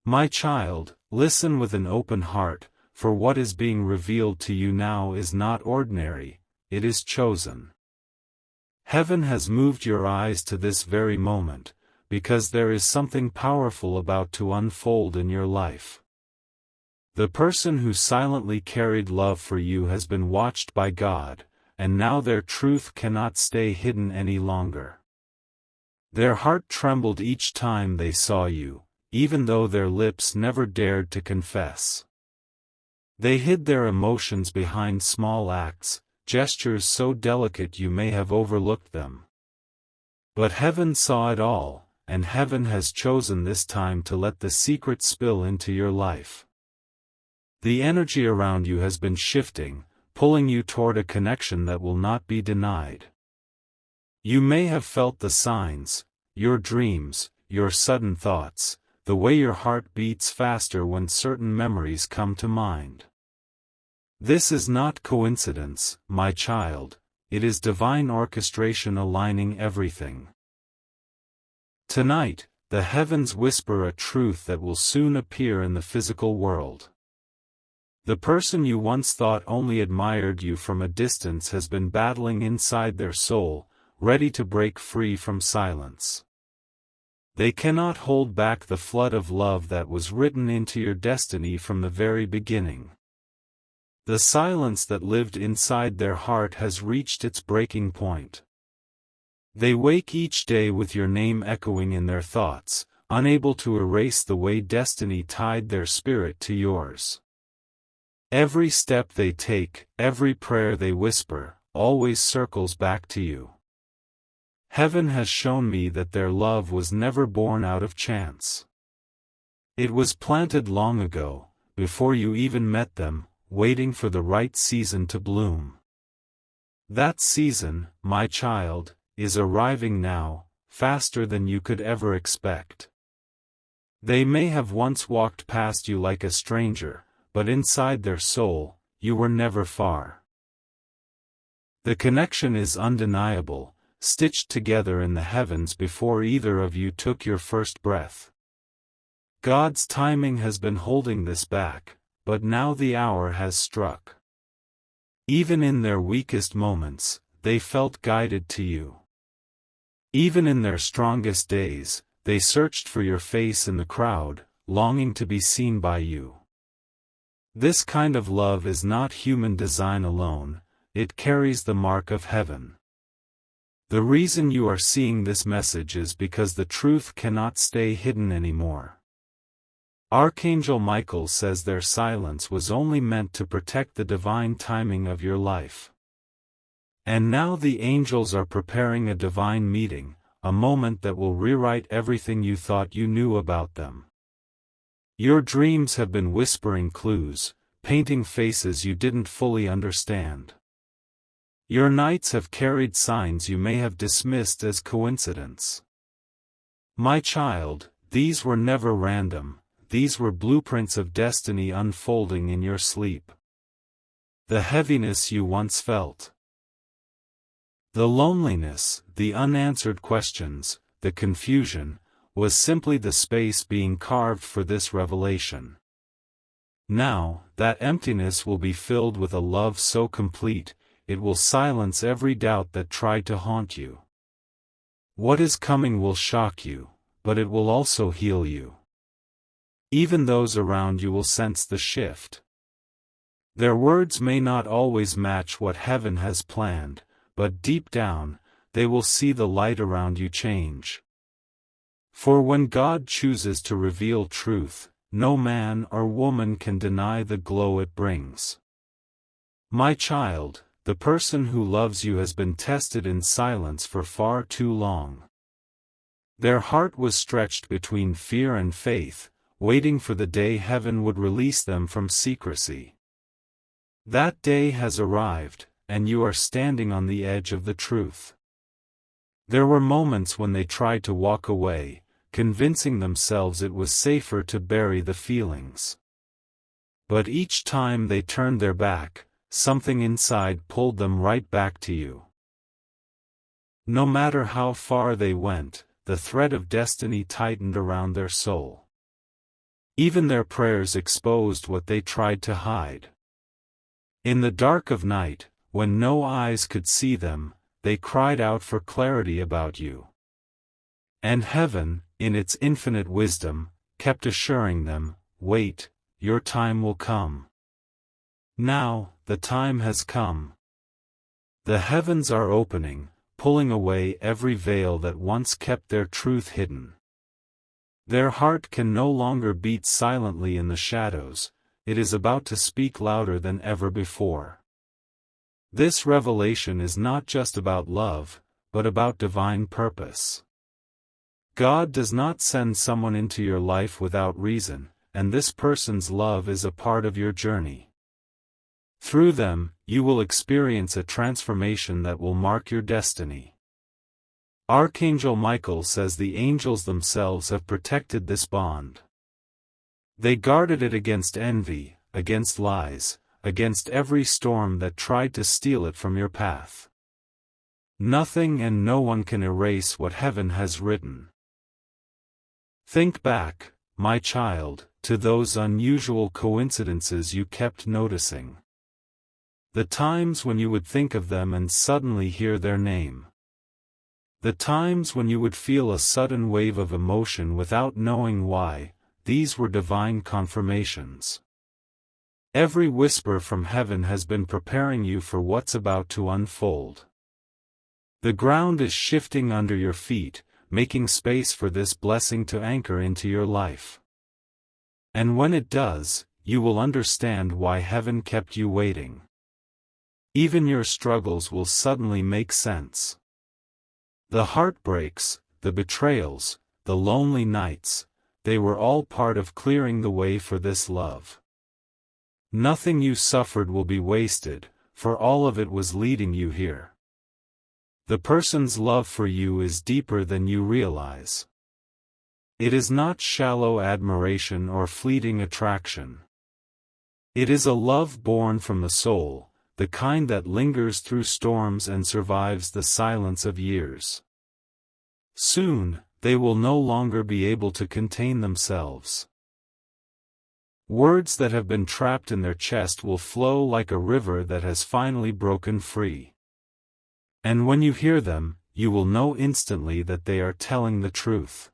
My child, listen with an open heart, for what is being revealed to you now is not ordinary, it is chosen. Heaven has moved your eyes to this very moment, because there is something powerful about to unfold in your life. The person who silently carried love for you has been watched by God, and now their truth cannot stay hidden any longer. Their heart trembled each time they saw you, even though their lips never dared to confess. They hid their emotions behind small acts, gestures so delicate you may have overlooked them. But heaven saw it all, and heaven has chosen this time to let the secret spill into your life. The energy around you has been shifting, pulling you toward a connection that will not be denied. You may have felt the signs, your dreams, your sudden thoughts, the way your heart beats faster when certain memories come to mind. This is not coincidence, my child, it is divine orchestration aligning everything. Tonight, the heavens whisper a truth that will soon appear in the physical world. The person you once thought only admired you from a distance has been battling inside their soul, ready to break free from silence. They cannot hold back the flood of love that was written into your destiny from the very beginning. The silence that lived inside their heart has reached its breaking point. They wake each day with your name echoing in their thoughts, unable to erase the way destiny tied their spirit to yours. Every step they take, every prayer they whisper, always circles back to you. Heaven has shown me that their love was never born out of chance. It was planted long ago, before you even met them, waiting for the right season to bloom. That season, my child, is arriving now, faster than you could ever expect. They may have once walked past you like a stranger, but inside their soul, you were never far. The connection is undeniable, stitched together in the heavens before either of you took your first breath. God's timing has been holding this back, but now the hour has struck. Even in their weakest moments, they felt guided to you. Even in their strongest days, they searched for your face in the crowd, longing to be seen by you. This kind of love is not human design alone, it carries the mark of heaven. The reason you are seeing this message is because the truth cannot stay hidden anymore. Archangel Michael says their silence was only meant to protect the divine timing of your life. And now the angels are preparing a divine meeting, a moment that will rewrite everything you thought you knew about them. Your dreams have been whispering clues, painting faces you didn't fully understand. Your nights have carried signs you may have dismissed as coincidence. My child, these were never random, these were blueprints of destiny unfolding in your sleep. The heaviness you once felt, the loneliness, the unanswered questions, the confusion, was simply the space being carved for this revelation. Now, that emptiness will be filled with a love so complete, it will silence every doubt that tried to haunt you. What is coming will shock you, but it will also heal you. Even those around you will sense the shift. Their words may not always match what heaven has planned, but deep down, they will see the light around you change. For when God chooses to reveal truth, no man or woman can deny the glow it brings. My child, the person who loves you has been tested in silence for far too long. Their heart was stretched between fear and faith, waiting for the day heaven would release them from secrecy. That day has arrived, and you are standing on the edge of the truth. There were moments when they tried to walk away, convincing themselves it was safer to bury the feelings. But each time they turned their back, something inside pulled them right back to you. No matter how far they went, the thread of destiny tightened around their soul. Even their prayers exposed what they tried to hide. In the dark of night, when no eyes could see them, they cried out for clarity about you. And heaven, in its infinite wisdom, kept assuring them, "Wait, your time will come." Now, the time has come. The heavens are opening, pulling away every veil that once kept their truth hidden. Their heart can no longer beat silently in the shadows, it is about to speak louder than ever before. This revelation is not just about love, but about divine purpose. God does not send someone into your life without reason, and this person's love is a part of your journey. Through them, you will experience a transformation that will mark your destiny. Archangel Michael says the angels themselves have protected this bond. They guarded it against envy, against lies, against every storm that tried to steal it from your path. Nothing and no one can erase what heaven has written. Think back, my child, to those unusual coincidences you kept noticing. The times when you would think of them and suddenly hear their name. The times when you would feel a sudden wave of emotion without knowing why, these were divine confirmations. Every whisper from heaven has been preparing you for what's about to unfold. The ground is shifting under your feet, making space for this blessing to anchor into your life. And when it does, you will understand why heaven kept you waiting. Even your struggles will suddenly make sense. The heartbreaks, the betrayals, the lonely nights, they were all part of clearing the way for this love. Nothing you suffered will be wasted, for all of it was leading you here. The person's love for you is deeper than you realize. It is not shallow admiration or fleeting attraction. It is a love born from the soul, the kind that lingers through storms and survives the silence of years. Soon, they will no longer be able to contain themselves. Words that have been trapped in their chest will flow like a river that has finally broken free. And when you hear them, you will know instantly that they are telling the truth.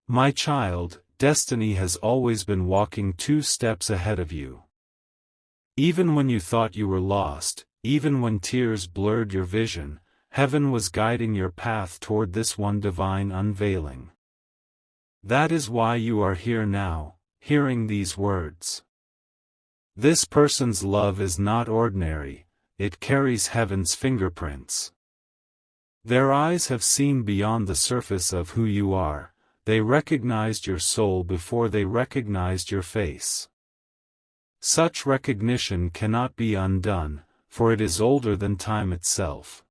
My child, destiny has always been walking 2 steps ahead of you. Even when you thought you were lost, even when tears blurred your vision, heaven was guiding your path toward this one divine unveiling. That is why you are here now, hearing these words. This person's love is not ordinary, it carries heaven's fingerprints. Their eyes have seen beyond the surface of who you are, they recognized your soul before they recognized your face. Such recognition cannot be undone, for it is older than time itself.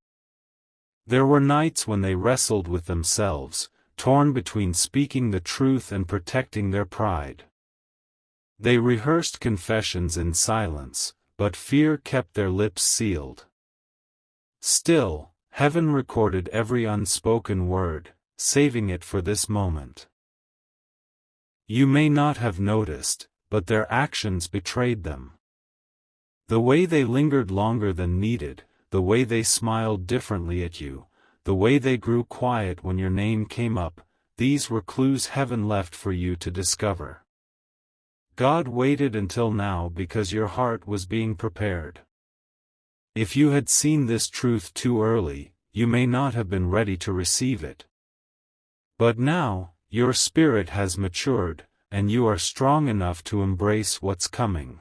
There were nights when they wrestled with themselves, torn between speaking the truth and protecting their pride. They rehearsed confessions in silence, but fear kept their lips sealed. Still, heaven recorded every unspoken word, saving it for this moment. You may not have noticed, but their actions betrayed them. The way they lingered longer than needed, the way they smiled differently at you, the way they grew quiet when your name came up, these were clues heaven left for you to discover. God waited until now because your heart was being prepared. If you had seen this truth too early, you may not have been ready to receive it. But now, your spirit has matured, and you are strong enough to embrace what's coming.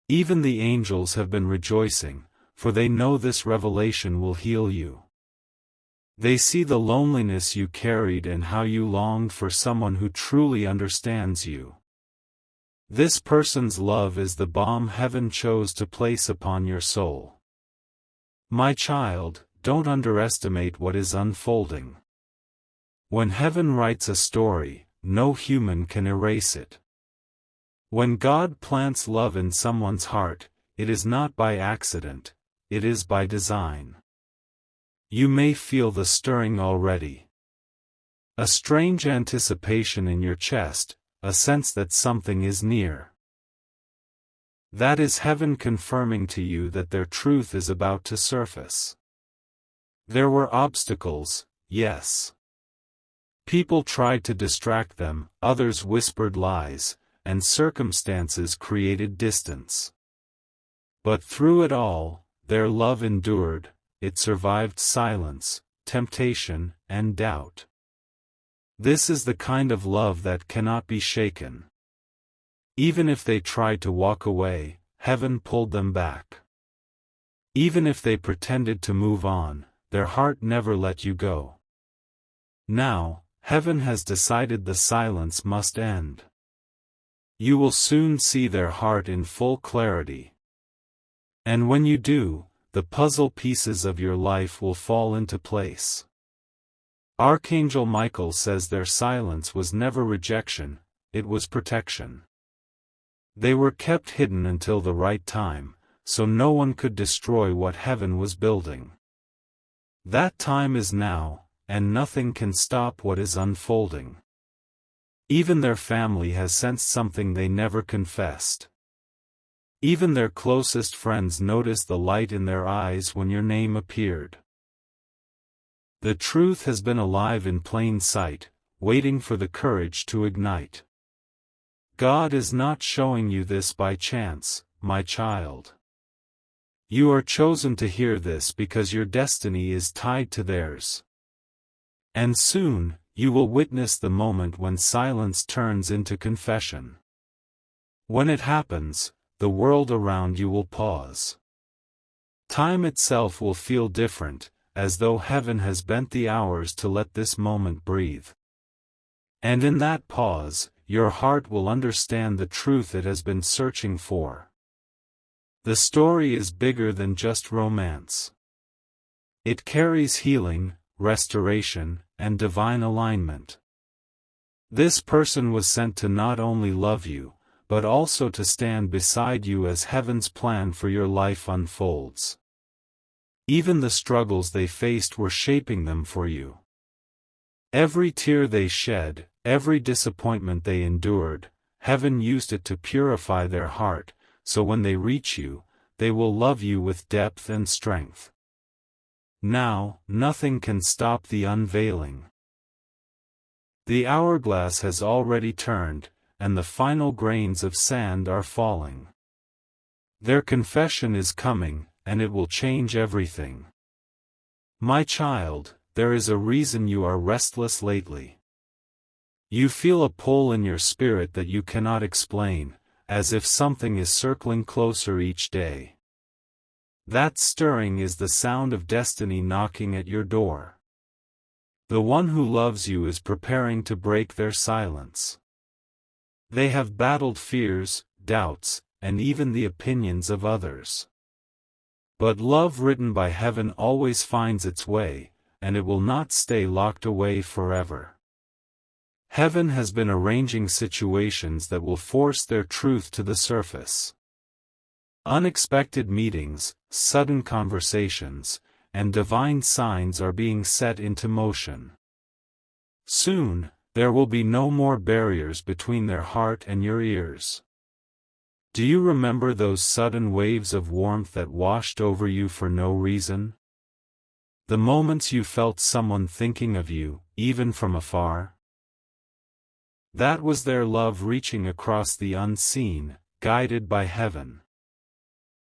Even the angels have been rejoicing, for they know this revelation will heal you. They see the loneliness you carried and how you longed for someone who truly understands you. This person's love is the balm heaven chose to place upon your soul. My child, don't underestimate what is unfolding. When heaven writes a story, no human can erase it. When God plants love in someone's heart, it is not by accident, it is by design. You may feel the stirring already. A strange anticipation in your chest, a sense that something is near. That is heaven confirming to you that their truth is about to surface. There were obstacles, yes. People tried to distract them, others whispered lies, and circumstances created distance. But through it all, their love endured, it survived silence, temptation, and doubt. This is the kind of love that cannot be shaken. Even if they tried to walk away, heaven pulled them back. Even if they pretended to move on, their heart never let you go. Now, heaven has decided the silence must end. You will soon see their heart in full clarity. And when you do, the puzzle pieces of your life will fall into place. Archangel Michael says their silence was never rejection, it was protection. They were kept hidden until the right time, so no one could destroy what heaven was building. That time is now, and nothing can stop what is unfolding. Even their family has sensed something they never confessed. Even their closest friends noticed the light in their eyes when your name appeared. The truth has been alive in plain sight, waiting for the courage to ignite. God is not showing you this by chance, my child. You are chosen to hear this because your destiny is tied to theirs. And soon, you will witness the moment when silence turns into confession. When it happens, the world around you will pause. Time itself will feel different, as though heaven has bent the hours to let this moment breathe. And in that pause, your heart will understand the truth it has been searching for. The story is bigger than just romance. It carries healing, restoration, and divine alignment. This person was sent to not only love you, but also to stand beside you as heaven's plan for your life unfolds. Even the struggles they faced were shaping them for you. Every tear they shed, every disappointment they endured, heaven used it to purify their heart, so when they reach you, they will love you with depth and strength. Now, nothing can stop the unveiling. The hourglass has already turned, and the final grains of sand are falling. Their confession is coming, and it will change everything. My child, there is a reason you are restless lately. You feel a pull in your spirit that you cannot explain, as if something is circling closer each day. That stirring is the sound of destiny knocking at your door. The one who loves you is preparing to break their silence. They have battled fears, doubts, and even the opinions of others. But love written by heaven always finds its way, and it will not stay locked away forever. Heaven has been arranging situations that will force their truth to the surface. Unexpected meetings, sudden conversations, and divine signs are being set into motion. Soon, there will be no more barriers between their heart and your ears. Do you remember those sudden waves of warmth that washed over you for no reason? The moments you felt someone thinking of you, even from afar? That was their love reaching across the unseen, guided by heaven.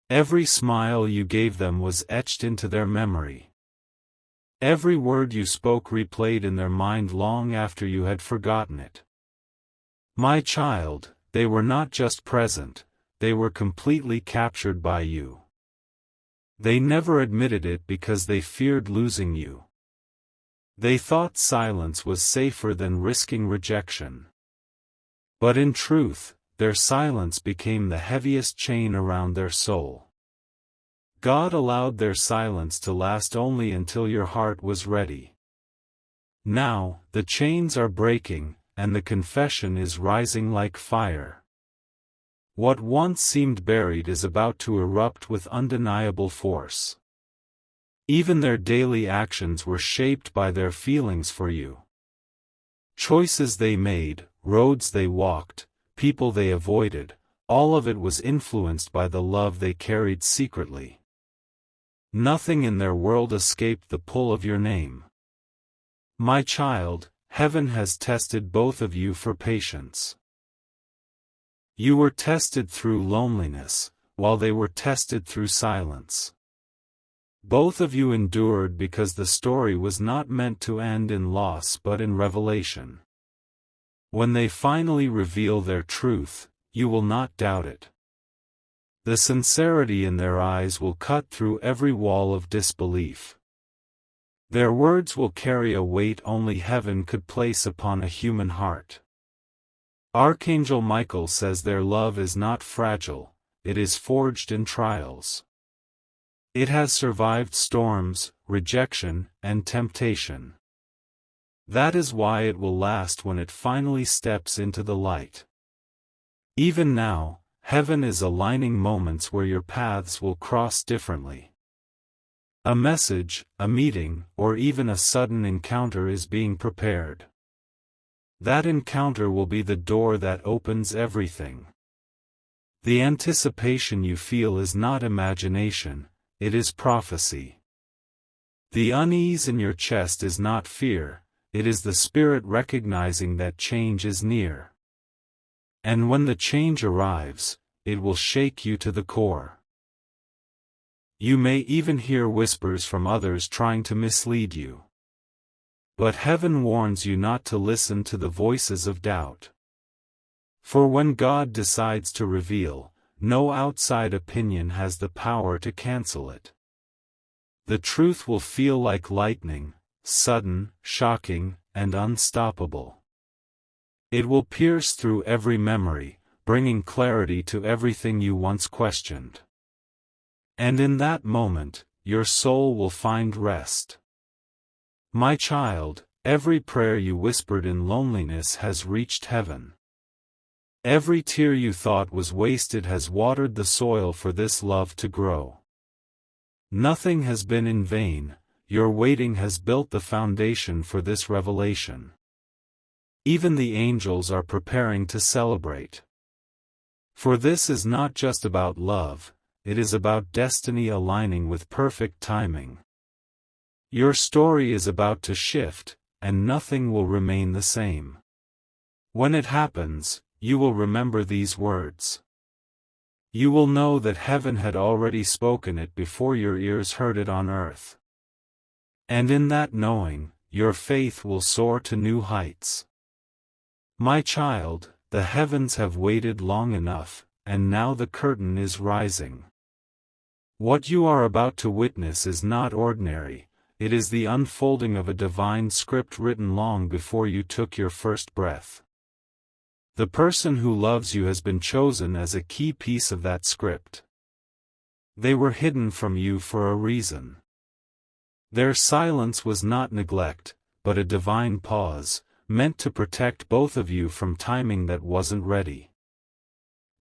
Every smile you gave them was etched into their memory. Every word you spoke replayed in their mind long after you had forgotten it. My child, they were not just present, they were completely captured by you. They never admitted it because they feared losing you. They thought silence was safer than risking rejection. But in truth, their silence became the heaviest chain around their soul. God allowed their silence to last only until your heart was ready. Now, the chains are breaking, and the confession is rising like fire. What once seemed buried is about to erupt with undeniable force. Even their daily actions were shaped by their feelings for you. Choices they made, roads they walked, people they avoided, all of it was influenced by the love they carried secretly. Nothing in their world escaped the pull of your name. My child, heaven has tested both of you for patience. You were tested through loneliness, while they were tested through silence. Both of you endured because the story was not meant to end in loss but in revelation. When they finally reveal their truth, you will not doubt it. The sincerity in their eyes will cut through every wall of disbelief. Their words will carry a weight only heaven could place upon a human heart. Archangel Michael says their love is not fragile, it is forged in trials. It has survived storms, rejection, and temptation. That is why it will last when it finally steps into the light. Even now, heaven is aligning moments where your paths will cross differently. A message, a meeting, or even a sudden encounter is being prepared. That encounter will be the door that opens everything. The anticipation you feel is not imagination, it is prophecy. The unease in your chest is not fear, it is the spirit recognizing that change is near. And when the change arrives, it will shake you to the core. You may even hear whispers from others trying to mislead you. But heaven warns you not to listen to the voices of doubt. For when God decides to reveal, no outside opinion has the power to cancel it. The truth will feel like lightning, sudden, shocking, and unstoppable. It will pierce through every memory, bringing clarity to everything you once questioned. And in that moment, your soul will find rest. My child, every prayer you whispered in loneliness has reached heaven. Every tear you thought was wasted has watered the soil for this love to grow. Nothing has been in vain, your waiting has built the foundation for this revelation. Even the angels are preparing to celebrate. For this is not just about love, it is about destiny aligning with perfect timing. Your story is about to shift, and nothing will remain the same. When it happens, you will remember these words. You will know that heaven had already spoken it before your ears heard it on earth. And in that knowing, your faith will soar to new heights. My child, the heavens have waited long enough, and now the curtain is rising. What you are about to witness is not ordinary, it is the unfolding of a divine script written long before you took your first breath. The person who loves you has been chosen as a key piece of that script. They were hidden from you for a reason. Their silence was not neglect, but a divine pause, meant to protect both of you from timing that wasn't ready.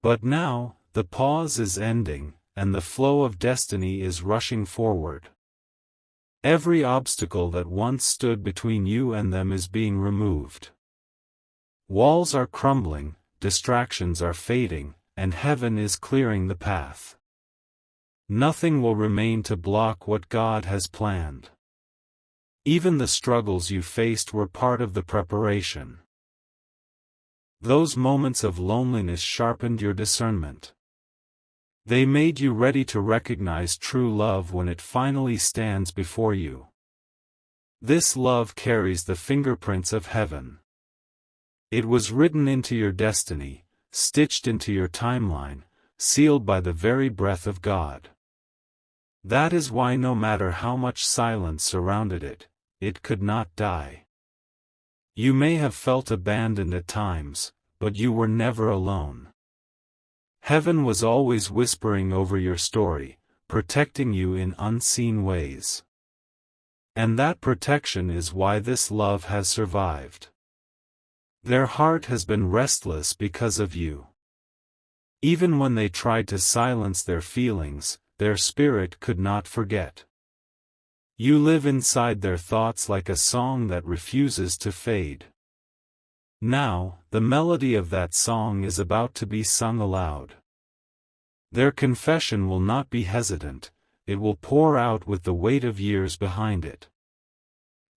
But now, the pause is ending, and the flow of destiny is rushing forward. Every obstacle that once stood between you and them is being removed. Walls are crumbling, distractions are fading, and heaven is clearing the path. Nothing will remain to block what God has planned. Even the struggles you faced were part of the preparation. Those moments of loneliness sharpened your discernment. They made you ready to recognize true love when it finally stands before you. This love carries the fingerprints of heaven. It was written into your destiny, stitched into your timeline, sealed by the very breath of God. That is why no matter how much silence surrounded it, it could not die. You may have felt abandoned at times, but you were never alone. Heaven was always whispering over your story, protecting you in unseen ways. And that protection is why this love has survived. Their heart has been restless because of you. Even when they tried to silence their feelings, their spirit could not forget. You live inside their thoughts like a song that refuses to fade. Now, the melody of that song is about to be sung aloud. Their confession will not be hesitant, it will pour out with the weight of years behind it.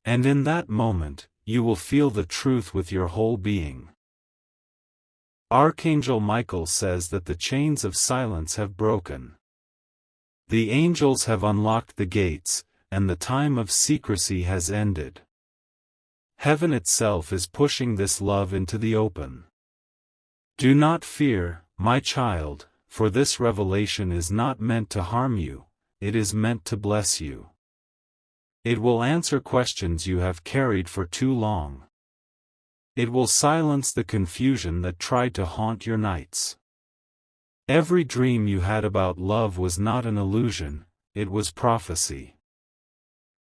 And in that moment, you will feel the truth with your whole being. Archangel Michael says that the chains of silence have broken. The angels have unlocked the gates, and the time of secrecy has ended. Heaven itself is pushing this love into the open. Do not fear, my child, for this revelation is not meant to harm you, it is meant to bless you. It will answer questions you have carried for too long. It will silence the confusion that tried to haunt your nights. Every dream you had about love was not an illusion, it was prophecy.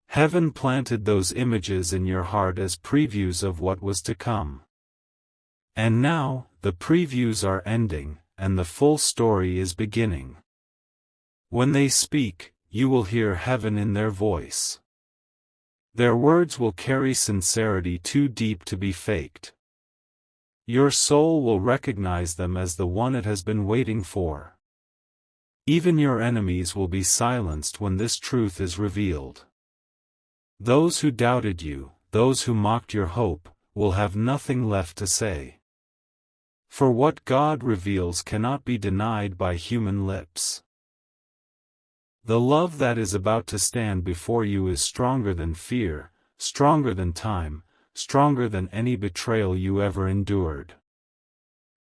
Heaven planted those images in your heart as previews of what was to come. And now, the previews are ending, and the full story is beginning. When they speak, you will hear heaven in their voice. Their words will carry sincerity too deep to be faked. Your soul will recognize them as the one it has been waiting for. Even your enemies will be silenced when this truth is revealed. Those who doubted you, those who mocked your hope, will have nothing left to say. For what God reveals cannot be denied by human lips. The love that is about to stand before you is stronger than fear, stronger than time, stronger than any betrayal you ever endured.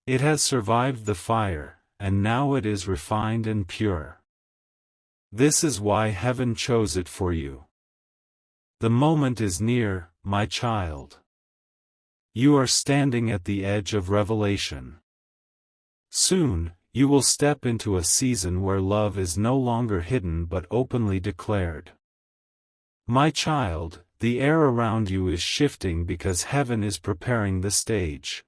It has survived the fire, and now it is refined and pure. This is why heaven chose it for you. The moment is near, my child. You are standing at the edge of revelation. Soon, you will step into a season where love is no longer hidden but openly declared. My child, the air around you is shifting because heaven is preparing the stage.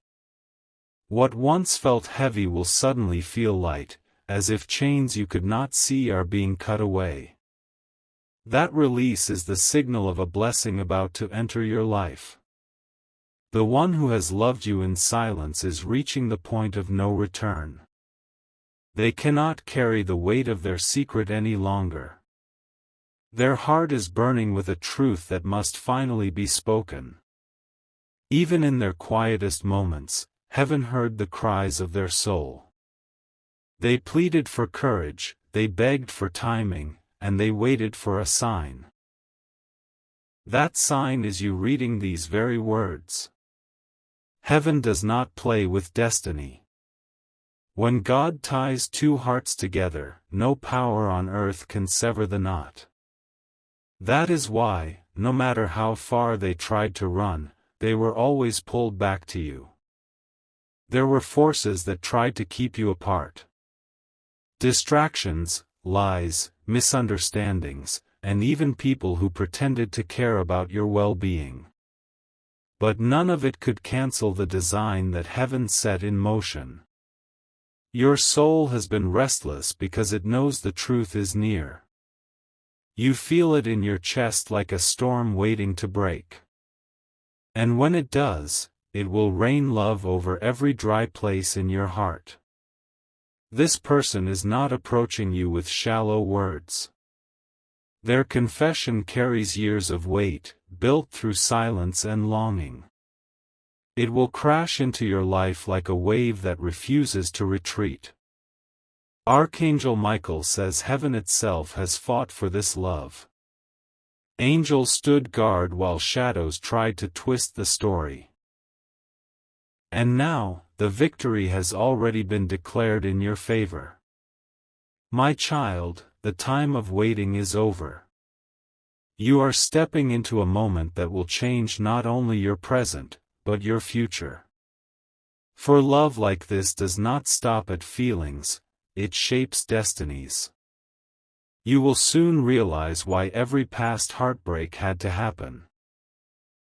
What once felt heavy will suddenly feel light, as if chains you could not see are being cut away. That release is the signal of a blessing about to enter your life. The one who has loved you in silence is reaching the point of no return. They cannot carry the weight of their secret any longer. Their heart is burning with a truth that must finally be spoken. Even in their quietest moments, heaven heard the cries of their soul. They pleaded for courage, they begged for timing, and they waited for a sign. That sign is you reading these very words. Heaven does not play with destiny. When God ties two hearts together, no power on earth can sever the knot. That is why, no matter how far they tried to run, they were always pulled back to you. There were forces that tried to keep you apart. Distractions, lies, misunderstandings, and even people who pretended to care about your well-being. But none of it could cancel the design that heaven set in motion. Your soul has been restless because it knows the truth is near. You feel it in your chest like a storm waiting to break. And when it does, it will rain love over every dry place in your heart. This person is not approaching you with shallow words. Their confession carries years of weight, built through silence and longing. It will crash into your life like a wave that refuses to retreat. Archangel Michael says heaven itself has fought for this love. Angels stood guard while shadows tried to twist the story. And now, the victory has already been declared in your favor. My child, the time of waiting is over. You are stepping into a moment that will change not only your present, but your future. For love like this does not stop at feelings, it shapes destinies. You will soon realize why every past heartbreak had to happen.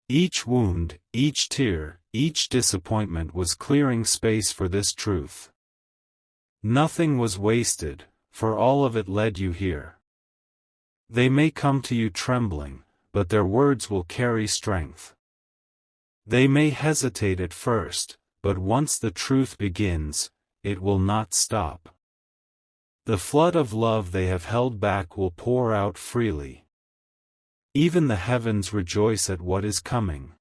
Each wound, each tear, each disappointment was clearing space for this truth. Nothing was wasted, for all of it led you here. They may come to you trembling, but their words will carry strength. They may hesitate at first, but once the truth begins, it will not stop. The flood of love they have held back will pour out freely. Even the heavens rejoice at what is coming.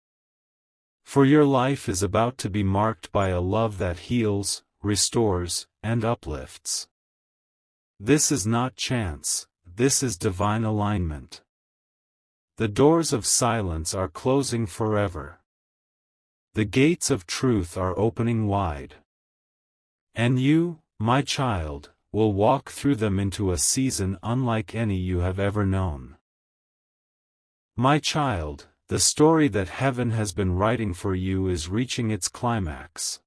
For your life is about to be marked by a love that heals, restores, and uplifts. This is not chance, this is divine alignment. The doors of silence are closing forever. The gates of truth are opening wide. And you, my child, will walk through them into a season unlike any you have ever known. My child, the story that heaven has been writing for you is reaching its climax.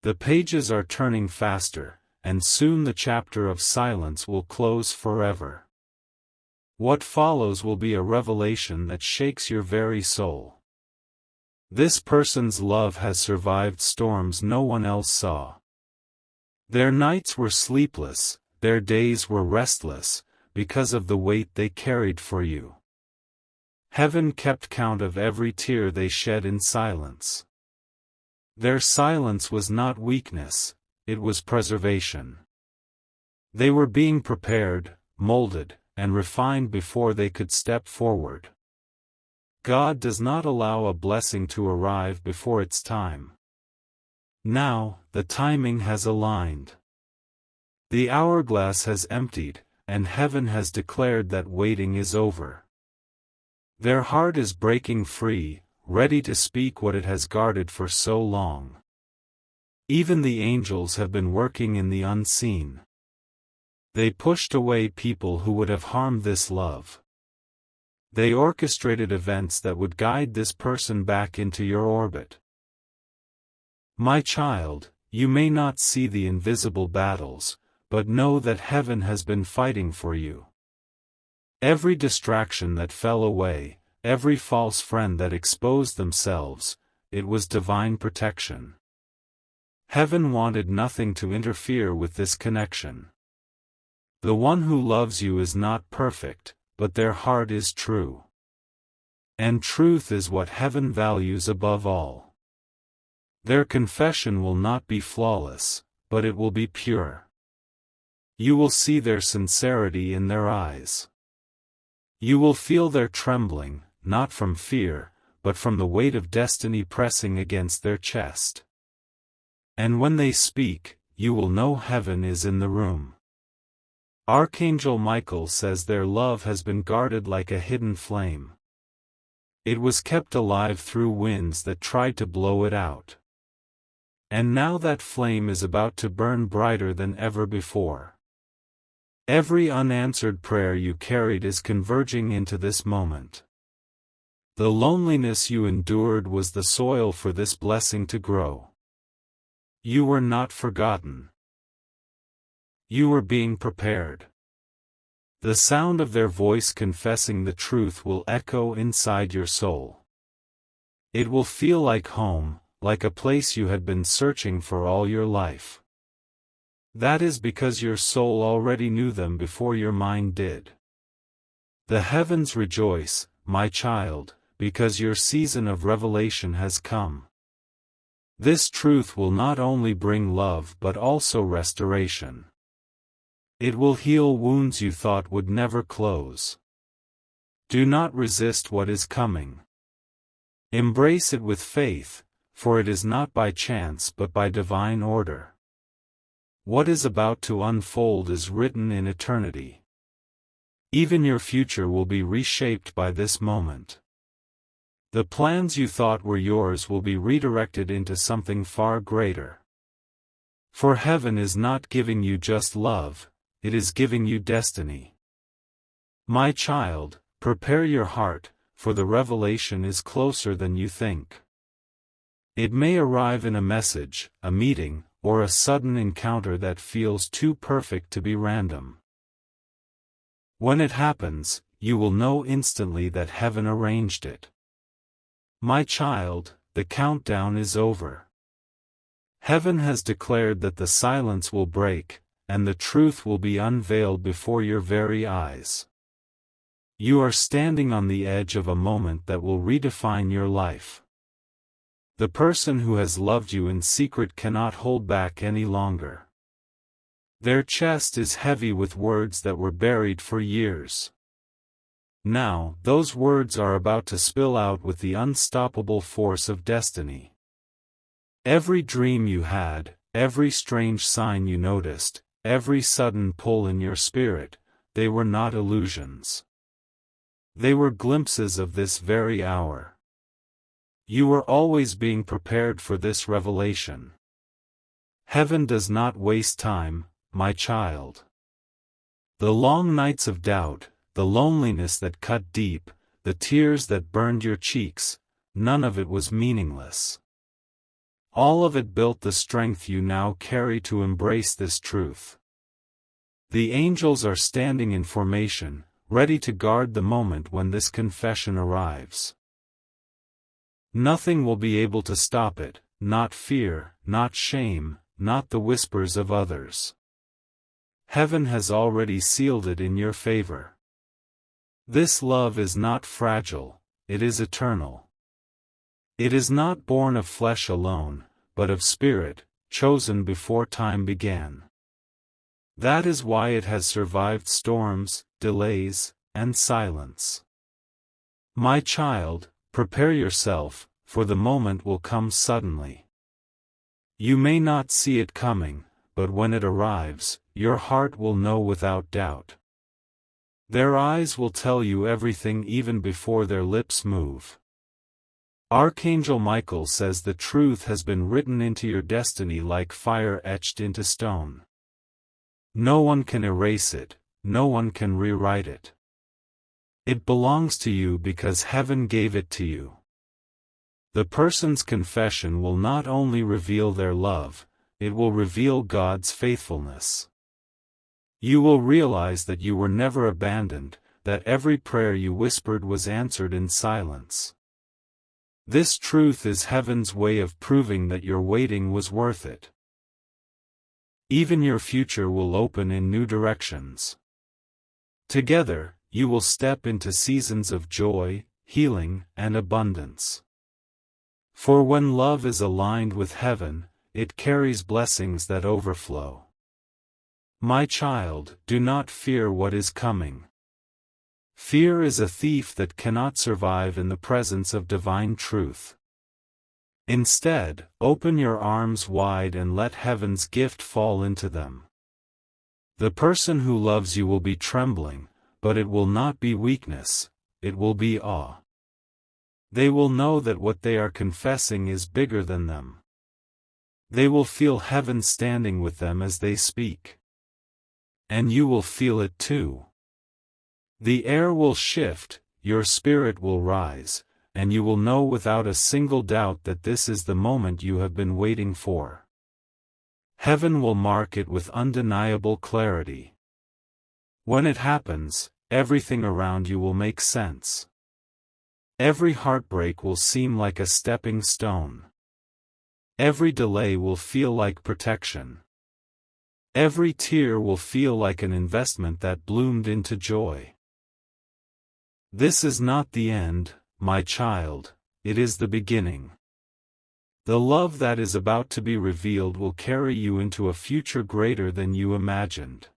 The pages are turning faster, and soon the chapter of silence will close forever. What follows will be a revelation that shakes your very soul. This person's love has survived storms no one else saw. Their nights were sleepless, their days were restless, because of the weight they carried for you. Heaven kept count of every tear they shed in silence. Their silence was not weakness, it was preservation. They were being prepared, molded, and refined before they could step forward. God does not allow a blessing to arrive before its time. Now, the timing has aligned. The hourglass has emptied, and heaven has declared that waiting is over. Their heart is breaking free, ready to speak what it has guarded for so long. Even the angels have been working in the unseen. They pushed away people who would have harmed this love. They orchestrated events that would guide this person back into your orbit. My child, you may not see the invisible battles, but know that heaven has been fighting for you. Every distraction that fell away, every false friend that exposed themselves, it was divine protection. Heaven wanted nothing to interfere with this connection. The one who loves you is not perfect, but their heart is true. And truth is what heaven values above all. Their confession will not be flawless, but it will be pure. You will see their sincerity in their eyes. You will feel their trembling, not from fear, but from the weight of destiny pressing against their chest. And when they speak, you will know heaven is in the room. Archangel Michael says their love has been guarded like a hidden flame. It was kept alive through winds that tried to blow it out. And now that flame is about to burn brighter than ever before. Every unanswered prayer you carried is converging into this moment. The loneliness you endured was the soil for this blessing to grow. You were not forgotten. You were being prepared. The sound of their voice confessing the truth will echo inside your soul. It will feel like home, like a place you had been searching for all your life. That is because your soul already knew them before your mind did. The heavens rejoice, my child, because your season of revelation has come. This truth will not only bring love but also restoration. It will heal wounds you thought would never close. Do not resist what is coming. Embrace it with faith, for it is not by chance but by divine order. What is about to unfold is written in eternity. Even your future will be reshaped by this moment. The plans you thought were yours will be redirected into something far greater. For heaven is not giving you just love, it is giving you destiny. My child, prepare your heart, for the revelation is closer than you think. It may arrive in a message, a meeting, or a sudden encounter that feels too perfect to be random. When it happens, you will know instantly that heaven arranged it. My child, the countdown is over. Heaven has declared that the silence will break, and the truth will be unveiled before your very eyes. You are standing on the edge of a moment that will redefine your life. The person who has loved you in secret cannot hold back any longer. Their chest is heavy with words that were buried for years. Now, those words are about to spill out with the unstoppable force of destiny. Every dream you had, every strange sign you noticed, every sudden pull in your spirit, they were not illusions. They were glimpses of this very hour. You were always being prepared for this revelation. Heaven does not waste time, my child. The long nights of doubt, the loneliness that cut deep, the tears that burned your cheeks, none of it was meaningless. All of it built the strength you now carry to embrace this truth. The angels are standing in formation, ready to guard the moment when this confession arrives. Nothing will be able to stop it, not fear, not shame, not the whispers of others. Heaven has already sealed it in your favor. This love is not fragile, it is eternal. It is not born of flesh alone, but of spirit, chosen before time began. That is why it has survived storms, delays, and silence. My child, prepare yourself, for the moment will come suddenly. You may not see it coming, but when it arrives, your heart will know without doubt. Their eyes will tell you everything even before their lips move. Archangel Michael says the truth has been written into your destiny like fire etched into stone. No one can erase it, no one can rewrite it. It belongs to you because heaven gave it to you. The person's confession will not only reveal their love, it will reveal God's faithfulness. You will realize that you were never abandoned, that every prayer you whispered was answered in silence. This truth is heaven's way of proving that your waiting was worth it. Even your future will open in new directions. Together, you will step into seasons of joy, healing, and abundance. For when love is aligned with heaven, it carries blessings that overflow. My child, do not fear what is coming. Fear is a thief that cannot survive in the presence of divine truth. Instead, open your arms wide and let heaven's gift fall into them. The person who loves you will be trembling, but it will not be weakness, it will be awe. They will know that what they are confessing is bigger than them. They will feel heaven standing with them as they speak. And you will feel it too. The air will shift, your spirit will rise, and you will know without a single doubt that this is the moment you have been waiting for. Heaven will mark it with undeniable clarity. When it happens, everything around you will make sense. Every heartbreak will seem like a stepping stone. Every delay will feel like protection. Every tear will feel like an investment that bloomed into joy. This is not the end, my child, it is the beginning. The love that is about to be revealed will carry you into a future greater than you imagined.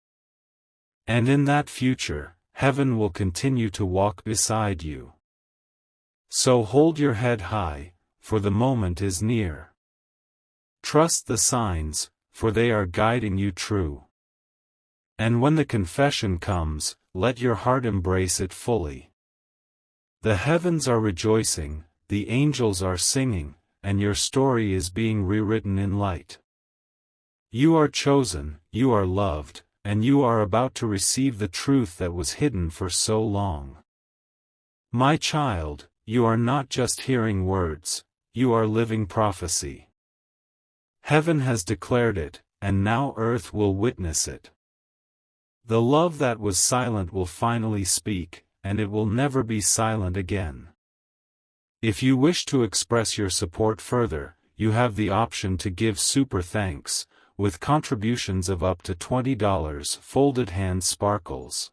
And in that future, heaven will continue to walk beside you. So hold your head high, for the moment is near. Trust the signs, for they are guiding you true. And when the confession comes, let your heart embrace it fully. The heavens are rejoicing, the angels are singing, and your story is being rewritten in light. You are chosen, you are loved, and you are about to receive the truth that was hidden for so long. My child, you are not just hearing words, you are living prophecy. Heaven has declared it, and now earth will witness it. The love that was silent will finally speak, and it will never be silent again. If you wish to express your support further, you have the option to give super thanks, with contributions of up to $20. Folded hand sparkles.